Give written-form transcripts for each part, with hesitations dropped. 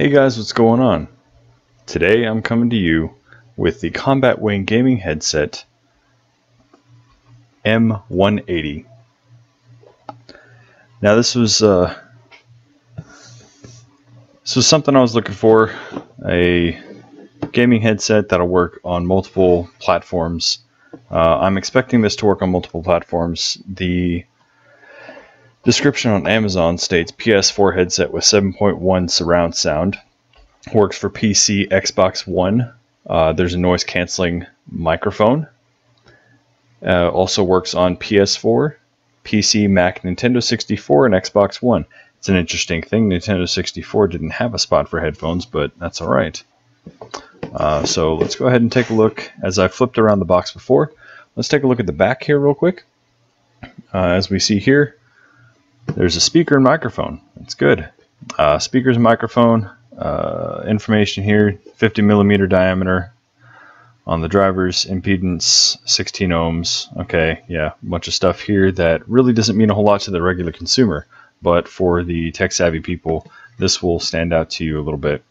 Hey guys, what's going on? Today I'm coming to you with the CombatWing gaming headset M180. Now this was something I was looking for, a gaming headset that'll work on multiple platforms. I'm expecting this to work on multiple platforms. The description on Amazon states PS4 headset with 7.1 surround sound. Works for PC, Xbox One. There's a noise cancelling microphone. Also works on PS4, PC, Mac, Nintendo 64, and Xbox One. It's an interesting thing. Nintendo 64 didn't have a spot for headphones, but that's alright. So let's go ahead and take a look. As I flipped around the box before, let's take a look at the back here real quick. As we see here, there's a speaker and microphone. That's good. Speakers and microphone. Information here, 50mm diameter on the driver's impedance, 16 ohms. Okay, yeah, a bunch of stuff here that really doesn't mean a whole lot to the regular consumer, but for the tech savvy people, this will stand out to you a little bit.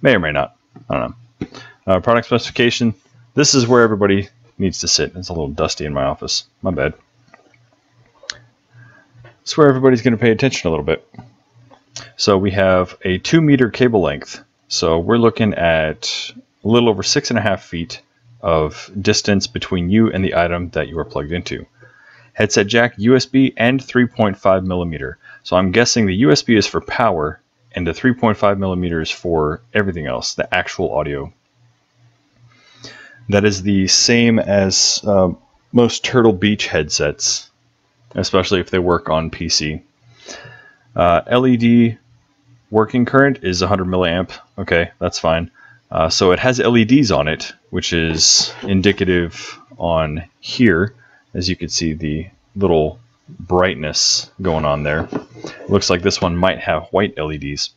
May or may not, I don't know. Product specification, this is where everybody needs to sit. It's a little dusty in my office, my bad. It's where everybody's going to pay attention a little bit. So we have a 2-meter cable length. So we're looking at a little over 6.5 feet of distance between you and the item that you are plugged into. Headset jack, USB, and 3.5mm. So I'm guessing the USB is for power, and the 3.5mm is for everything else, the actual audio. That is the same as most Turtle Beach headsets, especially if they work on PC. LED working current is 100 milliamp. Okay, that's fine. So it has LEDs on it, which is indicative on here. As you can see, the little brightness going on there. It looks like this one might have white LEDs.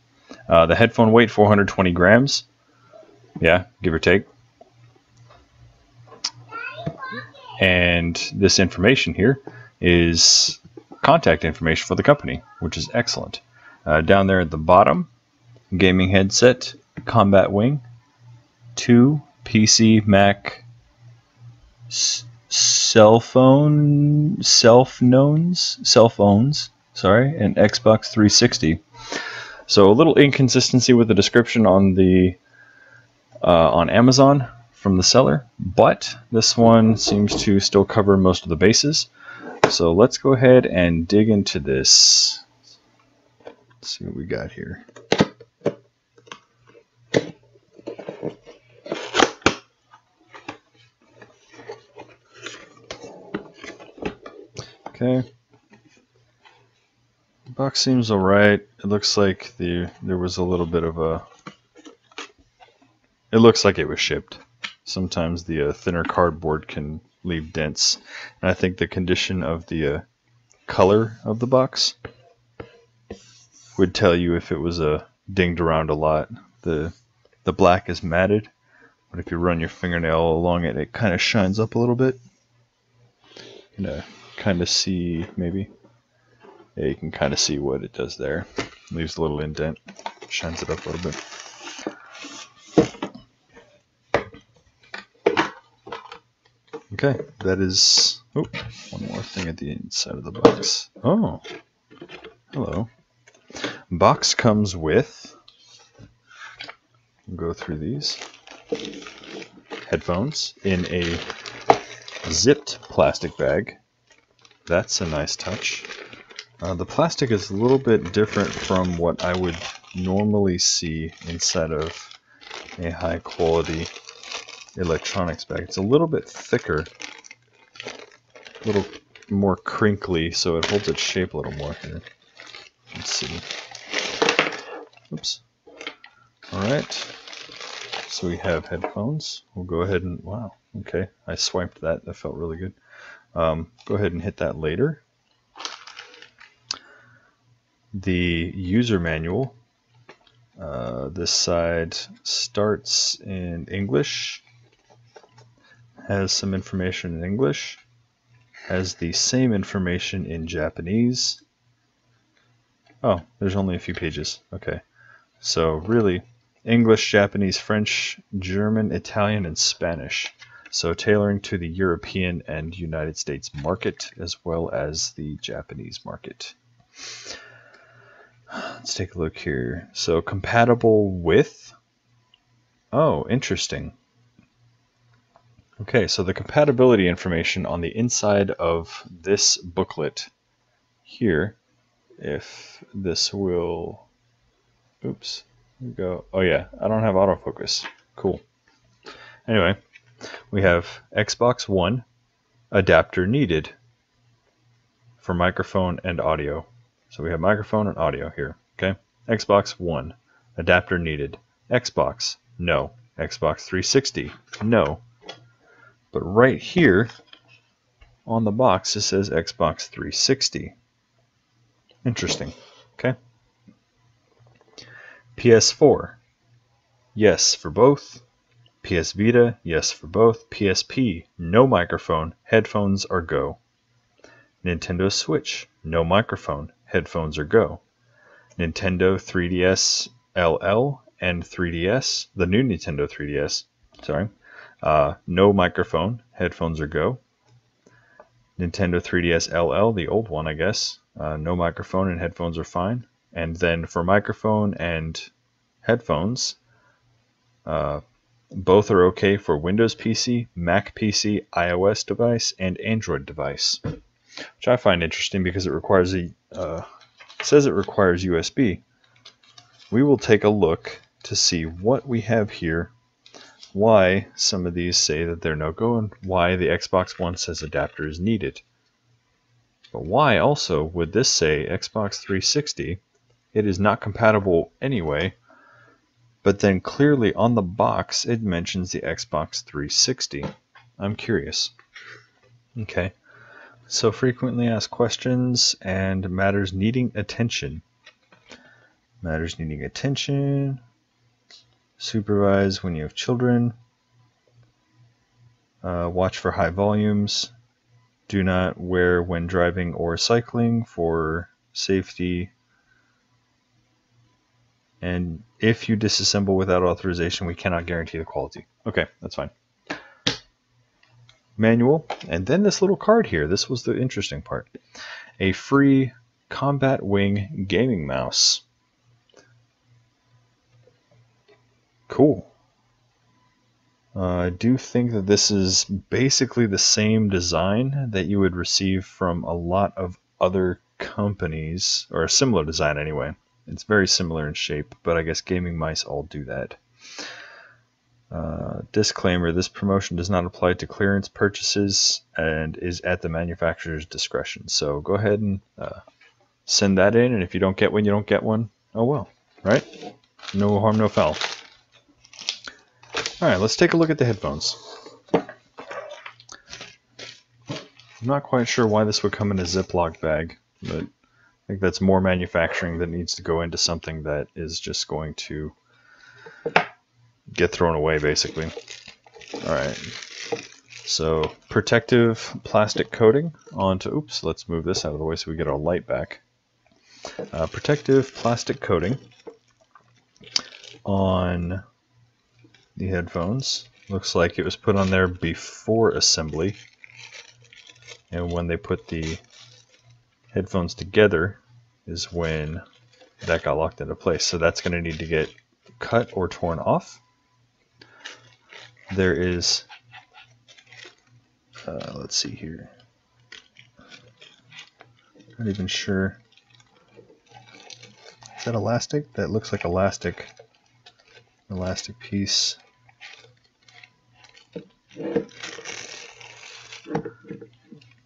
The headphone weight, 420 grams. Yeah, give or take. And this information here is contact information for the company, which is excellent. Down there at the bottom, gaming headset, CombatWing, 2 PC, Mac, cell phones, sorry, and Xbox 360. So a little inconsistency with the description on the on Amazon from the seller, but this one seems to still cover most of the bases. So let's go ahead and dig into this. Let's see what we got here. Okay. The box seems alright. It looks like there was a little bit of a... It looks like it was shipped. Sometimes the thinner cardboard can leave dents. And I think the condition of the color of the box would tell you if it was dinged around a lot. The black is matted, but if you run your fingernail along it, it kind of shines up a little bit. You can kind of see, maybe. Yeah, you can kind of see what it does there. Leaves a little indent, shines it up a little bit. Okay, that is... Oh, one more thing at the inside of the box. Oh, hello. Box comes with... We'll go through these. Headphones in a zipped plastic bag. That's a nice touch. The plastic is a little bit different from what I would normally see inside of a high quality electronics bag. It's a little bit thicker, a little more crinkly, so it holds its shape a little more here. Let's see. Oops. Alright. So we have headphones. We'll go ahead and... Wow. Okay. I swiped that. That felt really good. Go ahead and hit that later. The user manual. This side starts in English. Has some information in English. Has the same information in Japanese. Oh, there's only a few pages. Okay. So really, English, Japanese, French, German, Italian, and Spanish. So tailoring to the European and United States market as well as the Japanese market. Let's take a look here. So compatible with, oh, interesting. Okay, so the compatibility information on the inside of this booklet here, if this will, oops, go, oh yeah, I don't have autofocus. Cool. Anyway, we have Xbox One, adapter needed for microphone and audio. So we have microphone and audio here, okay? Xbox One, adapter needed. Xbox, no. Xbox 360, no. But right here on the box it says Xbox 360. Interesting, okay? PS4, yes for both. PS Vita, yes for both. PSP, no microphone, headphones are go. Nintendo Switch, no microphone, headphones are go. Nintendo 3DS LL and 3DS, the new Nintendo 3DS, sorry, no microphone, headphones are go. Nintendo 3DS LL, the old one I guess, no microphone and headphones are fine. And then for microphone and headphones, both are okay for Windows PC, Mac PC, iOS device, and Android device, which I find interesting because it requires it says it requires USB. We will take a look to see what we have here, why some of these say that they're no-go, and why the Xbox One says adapter is needed. But why also would this say Xbox 360? It is not compatible anyway, but then clearly on the box it mentions the Xbox 360. I'm curious. Okay, so frequently asked questions and matters needing attention. Matters needing attention. Supervise when you have children. Watch for high volumes. Do not wear when driving or cycling for safety. And if you disassemble without authorization, we cannot guarantee the quality. Okay, that's fine. Manual, and then this little card here. This was the interesting part. A free CombatWing gaming mouse. Cool. I do think that this is basically the same design that you would receive from a lot of other companies, or a similar design anyway. It's very similar in shape, but I guess gaming mice all do that. Disclaimer, this promotion does not apply to clearance purchases and is at the manufacturer's discretion. So go ahead and send that in, and if you don't get one, you don't get one. Oh well, right? No harm, no foul. Alright, let's take a look at the headphones. I'm not quite sure why this would come in a Ziploc bag, but I think that's more manufacturing that needs to go into something that is just going to get thrown away, basically. Alright, so protective plastic coating onto, oops, let's move this out of the way so we get our light back. Protective plastic coating on the headphones. Looks like it was put on there before assembly, and when they put the headphones together is when that got locked into place. So that's going to need to get cut or torn off. There is, let's see here, not even sure, is that elastic? That looks like elastic piece.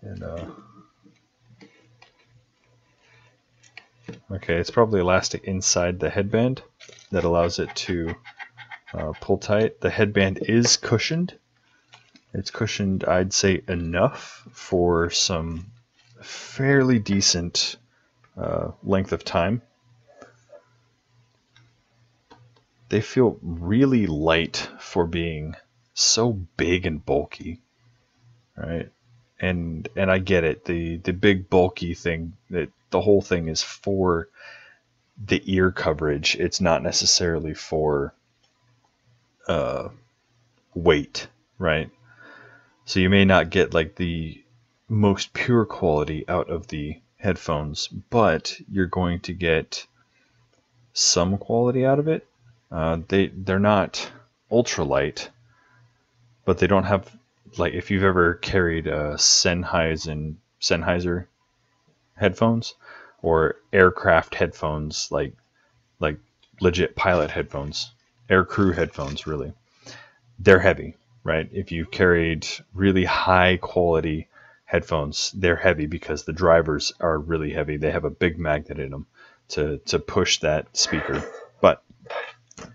And okay, it's probably elastic inside the headband that allows it to pull tight. The headband is cushioned. It's cushioned, I'd say, enough for some fairly decent length of time. They feel really light for being so big and bulky, right? And I get it, the big bulky thing, that the whole thing is for the ear coverage. It's not necessarily for weight, right? So you may not get like the most pure quality out of the headphones, but you're going to get some quality out of it. They're not ultralight, but they don't have, like, if you've ever carried Sennheiser headphones or aircraft headphones, like legit pilot headphones, air crew headphones, really, they're heavy, right? If you've carried really high quality headphones, they're heavy because the drivers are really heavy. They have a big magnet in them to push that speaker. But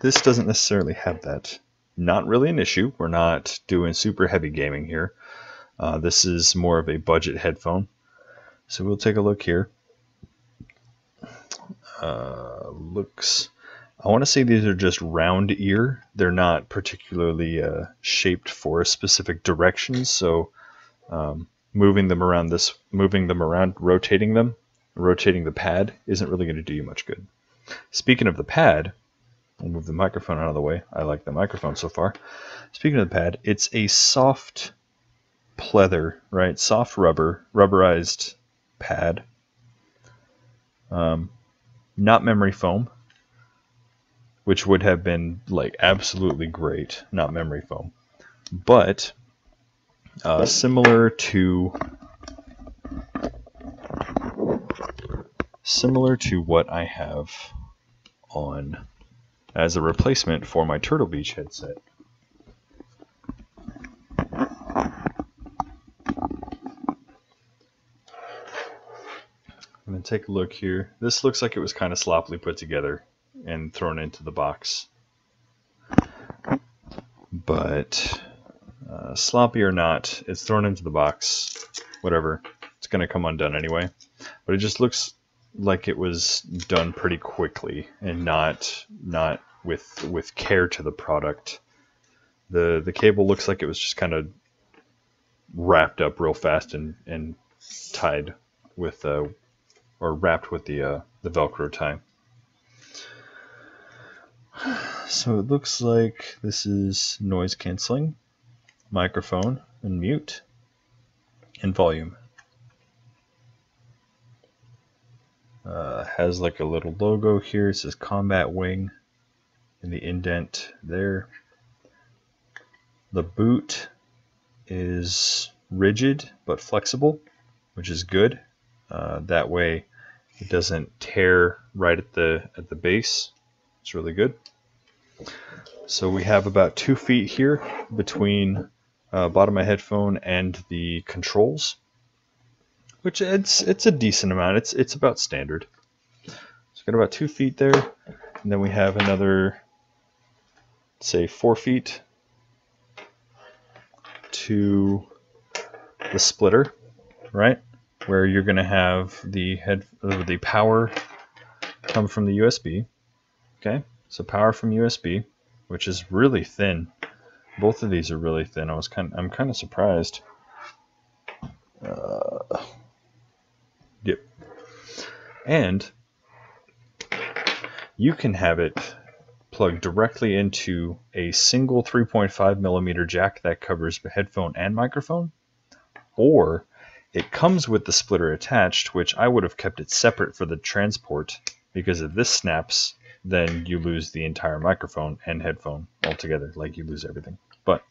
this doesn't necessarily have that. Not really an issue. We're not doing super heavy gaming here. This is more of a budget headphone. So we'll take a look here. I want to say these are just round ear. They're not particularly shaped for a specific direction. So moving them around, rotating the pad isn't really going to do you much good. Speaking of the pad, I'll move the microphone out of the way. I like the microphone so far. Speaking of the pad, it's a soft pleather, right? Soft rubberized pad. Not memory foam, which would have been like absolutely great. Not memory foam, but similar to what I have on as a replacement for my Turtle Beach headset. I'm going to take a look here. This looks like it was kind of sloppily put together and thrown into the box. But sloppy or not, it's thrown into the box. Whatever. It's going to come undone anyway. But it just looks like it was done pretty quickly and not with care to the product. The cable looks like it was just kind of wrapped up real fast and tied with or wrapped with the Velcro tie. So it looks like this is noise canceling, microphone and mute, and volume. Has like a little logo here. It says CombatWing in the indent there. The boot is rigid but flexible, which is good. That way it doesn't tear right at the base. It's really good. So we have about 2 feet here between bottom of my headphone and the controls, which it's a decent amount. It's about standard. So got about 2 feet there, and then we have another, say, 4 feet to the splitter, right? Where you're going to have the power come from the USB. Okay, so power from USB, which is really thin. Both of these are really thin. I'm kind of surprised. Yep. And you can have it plugged directly into a single 3.5 millimeter jack that covers the headphone and microphone, or it comes with the splitter attached, which I would have kept it separate for the transport, because if this snaps, then you lose the entire microphone and headphone altogether, like you lose everything. But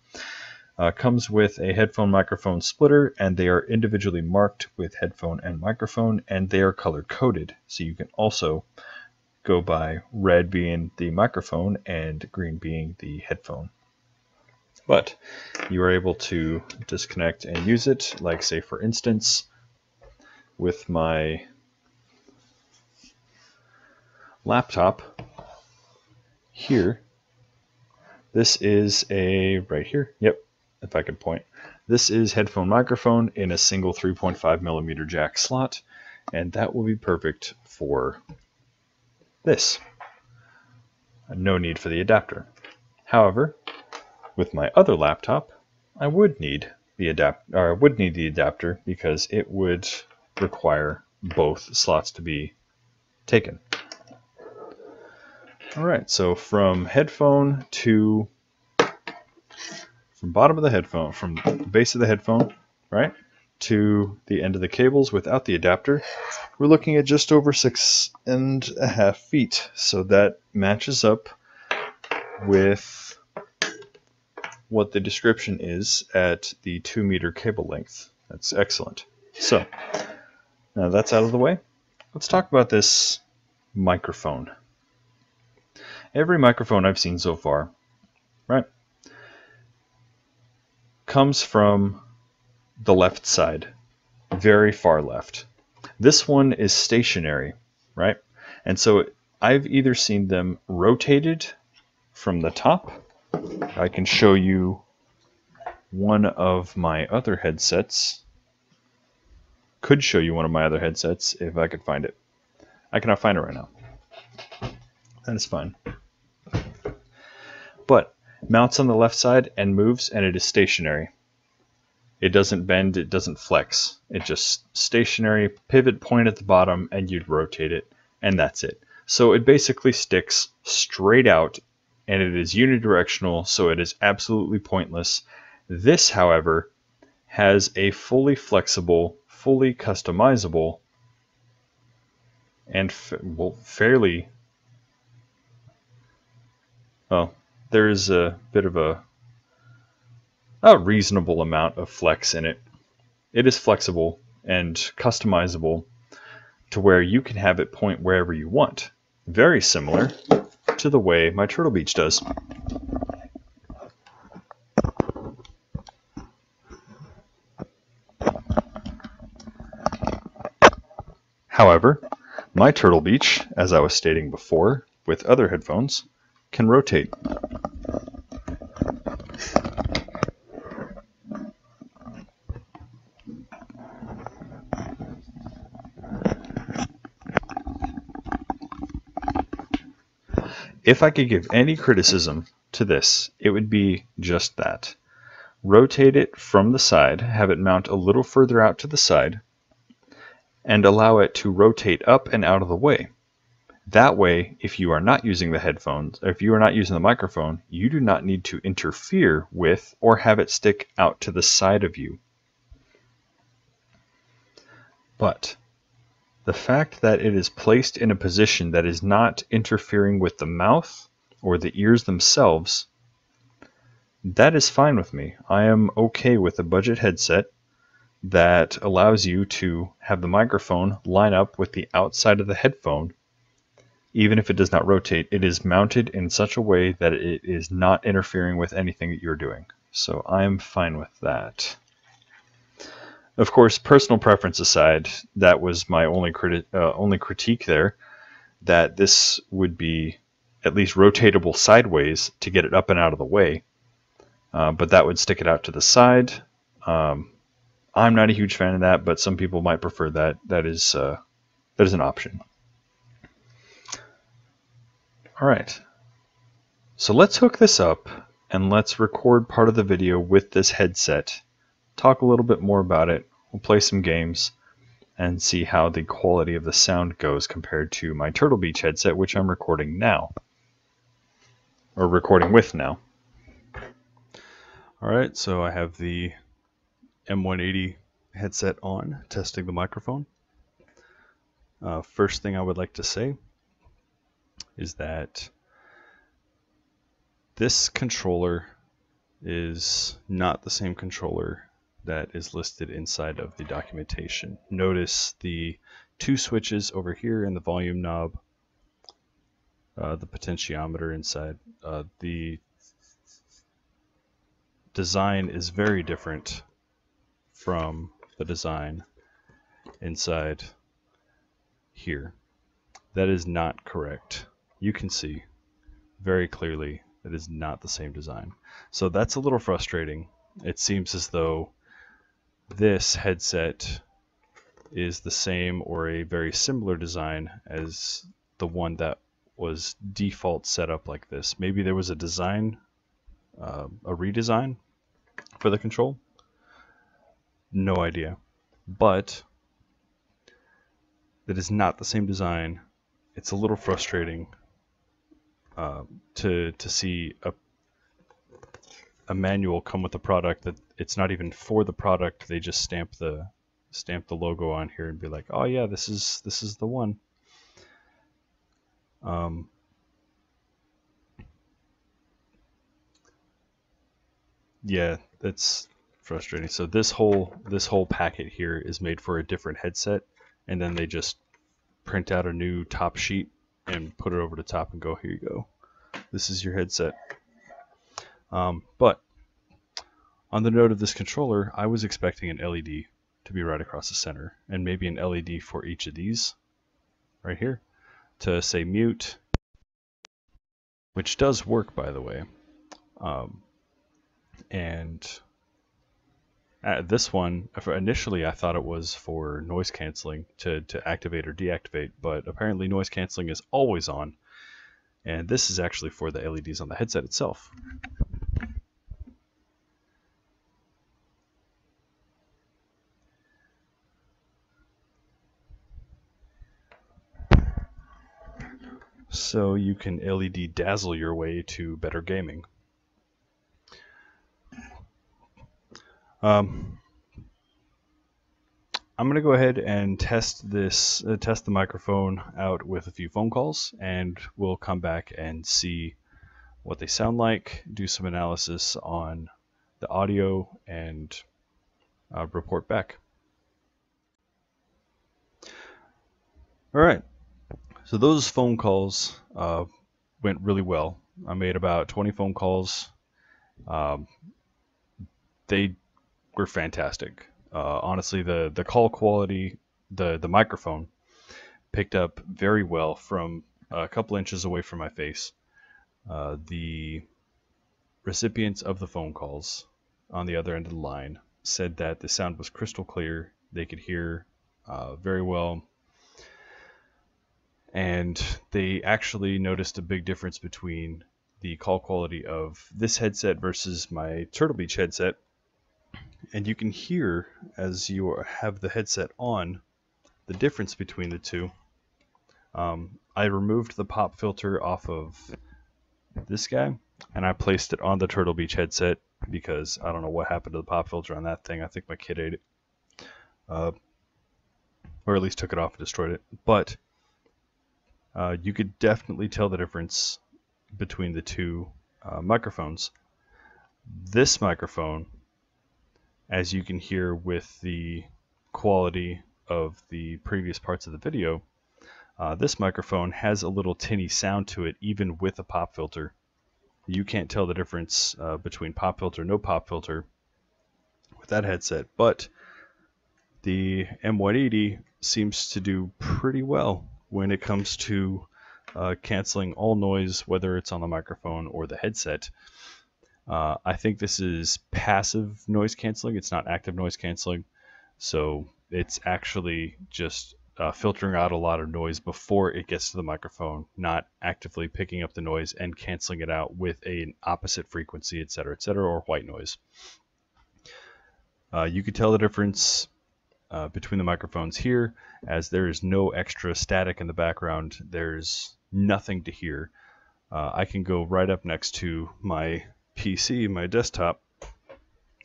comes with a headphone microphone splitter, and they are individually marked with headphone and microphone, and they are color coded, so you can also go by red being the microphone and green being the headphone. But you are able to disconnect and use it, like, say, for instance, with my laptop here. This is right here. Yep, if I could point. This is headphone microphone in a single 3.5 millimeter jack slot, and that will be perfect for this. No need for the adapter. However, with my other laptop, I would need the adapter because it would require both slots to be taken. Alright, so from bottom of the headphone, from the base of the headphone, right, to the end of the cables without the adapter, we're looking at just over 6.5 feet. So that matches up with what the description is at the 2-meter cable length. That's excellent. So now that's out of the way, let's talk about this microphone. Every microphone I've seen so far, right, comes from the left side, very far left. This one is stationary, right? And so I've either seen them rotated from the top. I can show you one of my other headsets. Could show you one of my other headsets if I could find it. I cannot find it right now. That is fine. But mounts on the left side and moves, and it is stationary. It doesn't bend, it doesn't flex. It's just stationary, pivot point at the bottom, and you'd rotate it, and that's it. So it basically sticks straight out, and it is unidirectional, so it is absolutely pointless. This, however, has a fully flexible, fully customizable, and fairly, well, there's a bit of a reasonable amount of flex in it. It is flexible and customizable to where you can have it point wherever you want. Very similar to the way my Turtle Beach does. However, my Turtle Beach, as I was stating before with other headphones, can rotate. If I could give any criticism to this, it would be just that. Rotate it from the side, have it mount a little further out to the side, and allow it to rotate up and out of the way. That way, if you are not using the headphones, or if you are not using the microphone, you do not need to interfere with or have it stick out to the side of you. But the fact that it is placed in a position that is not interfering with the mouth or the ears themselves, that is fine with me. I am okay with a budget headset that allows you to have the microphone line up with the outside of the headphone. Even if it does not rotate, it is mounted in such a way that it is not interfering with anything that you're doing. So I'm fine with that. Of course, personal preference aside, that was my only critique there, that this would be at least rotatable sideways to get it up and out of the way, but that would stick it out to the side. I'm not a huge fan of that, but some people might prefer that. That is an option. All right, so let's hook this up and let's record part of the video with this headset. Talk a little bit more about it. We'll play some games and see how the quality of the sound goes compared to my Turtle Beach headset, which I'm recording now, or recording with now. All right, so I have the M180 headset on, testing the microphone. First thing I would like to say is that this controller is not the same controller that is listed inside of the documentation. Notice the 2 switches over here and the volume knob, the potentiometer inside. The design is very different from the design inside here. That is not correct. You can see very clearly that is not the same design. So that's a little frustrating. It seems as though this headset is the same or a very similar design as the one that was default set up like this. Maybe there was a design, a redesign for the control. No idea. But that is not the same design. It's a little frustrating to see a manual come with the product that it's not even for the product. They just stamp the logo on here and be like, oh yeah, this is the one. Yeah, that's frustrating. So this whole packet here is made for a different headset, and then they just print out a new top sheet and put it over the top and go, here you go. This is your headset. But on the note of this controller, I was expecting an LED to be right across the center, and maybe an LED for each of these right here to say mute, which does work, by the way. And this one, initially I thought it was for noise canceling to activate or deactivate, but apparently noise canceling is always on, and this is actually for the LEDs on the headset itself. So you can LED dazzle your way to better gaming. I'm going to go ahead and test the microphone out with a few phone calls, and we'll come back and see what they sound like, do some analysis on the audio, and report back. All right, so those phone calls went really well. I made about 20 phone calls. They were fantastic. Honestly, the call quality, the microphone picked up very well from a couple inches away from my face. The recipients of the phone calls on the other end of the line said that the sound was crystal clear. They could hear very well. And they actually noticed a big difference between the call quality of this headset versus my Turtle Beach headset. And you can hear, as you have the headset on, the difference between the two. I removed the pop filter off of this guy, and I placed it on the Turtle Beach headset because I don't know what happened to the pop filter on that thing. I think my kid ate it. Or at least took it off and destroyed it. But you could definitely tell the difference between the two microphones. This microphone, as you can hear with the quality of the previous parts of the video, this microphone has a little tinny sound to it even with a pop filter. You can't tell the difference between pop filter and no pop filter with that headset, but the M180 seems to do pretty well when it comes to canceling all noise, whether it's on the microphone or the headset. I think this is passive noise canceling. It's not active noise canceling. So it's actually just filtering out a lot of noise before it gets to the microphone, not actively picking up the noise and canceling it out with an opposite frequency, etc., or white noise. You could tell the difference between the microphones here, as there is no extra static in the background. There's nothing to hear. I can go right up next to my PC, my desktop,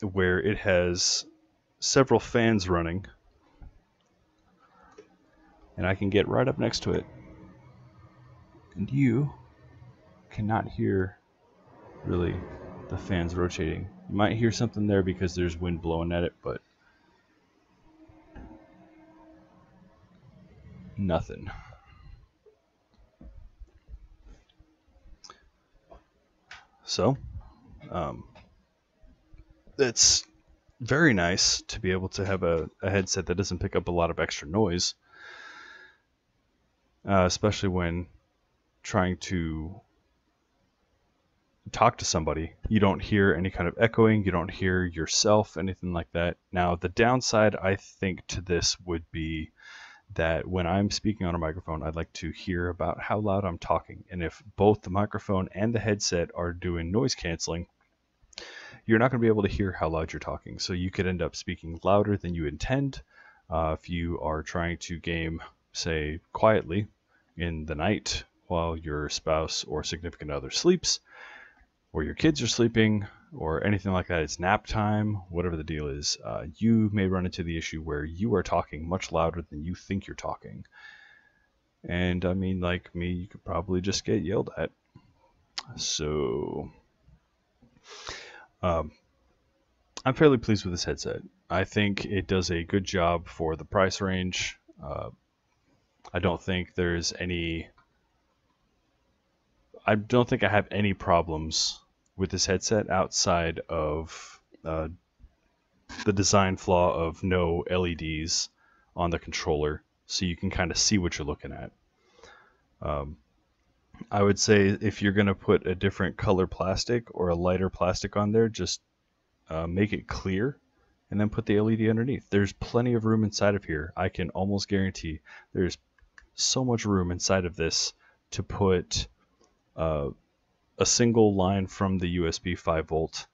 where it has several fans running, and I can get right up next to it, and you cannot hear really the fans rotating. You might hear something there because there's wind blowing at it, but nothing. So it's very nice to be able to have a headset that doesn't pick up a lot of extra noise, especially when trying to talk to somebody. You don't hear any kind of echoing, you don't hear yourself, anything like that. Now, the downside, I think, to this would be that when I'm speaking on a microphone, I'd like to hear about how loud I'm talking. And if both the microphone and the headset are doing noise canceling, you're not going to be able to hear how loud you're talking. So you could end up speaking louder than you intend. If you are trying to game, say, quietly in the night while your spouse or significant other sleeps, or your kids are sleeping, or anything like that. It's nap time, whatever the deal is. You may run into the issue where you are talking much louder than you think you're talking. And I mean, like me, you could probably just get yelled at. So I'm fairly pleased with this headset. I think it does a good job for the price range. I don't think I have any problems with this headset outside of the design flaw of no LEDs on the controller, so you can kind of see what you're looking at. I would say if you're going to put a different color plastic or a lighter plastic on there, just make it clear and then put the LED underneath. There's plenty of room inside of here. I can almost guarantee there's so much room inside of this to put a single line from the USB 5 volt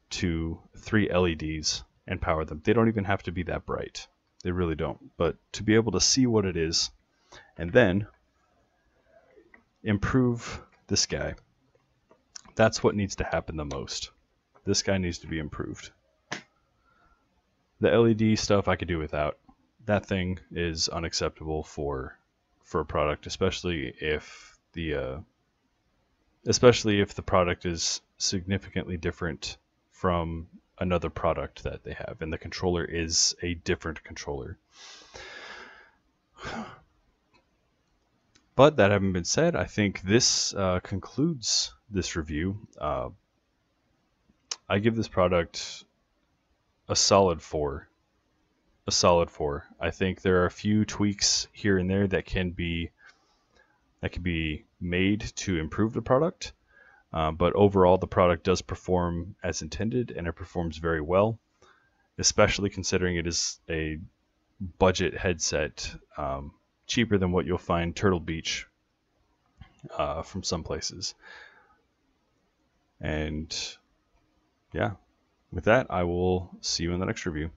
to 3 LEDs and power them. They don't even have to be that bright. They really don't. But to be able to see what it is and then improve this guy, that's what needs to happen the most. This guy needs to be improved. The LED stuff I could do without. That thing is unacceptable for a product, especially if the product is significantly different from another product that they have, and the controller is a different controller. But that having been said, I think this concludes this review. I give this product a solid 4. A solid 4. I think there are a few tweaks here and there that can be made to improve the product. But overall, the product does perform as intended, and it performs very well, especially considering it is a budget headset, cheaper than what you'll find Turtle Beach from some places. And yeah, with that, I will see you in the next review.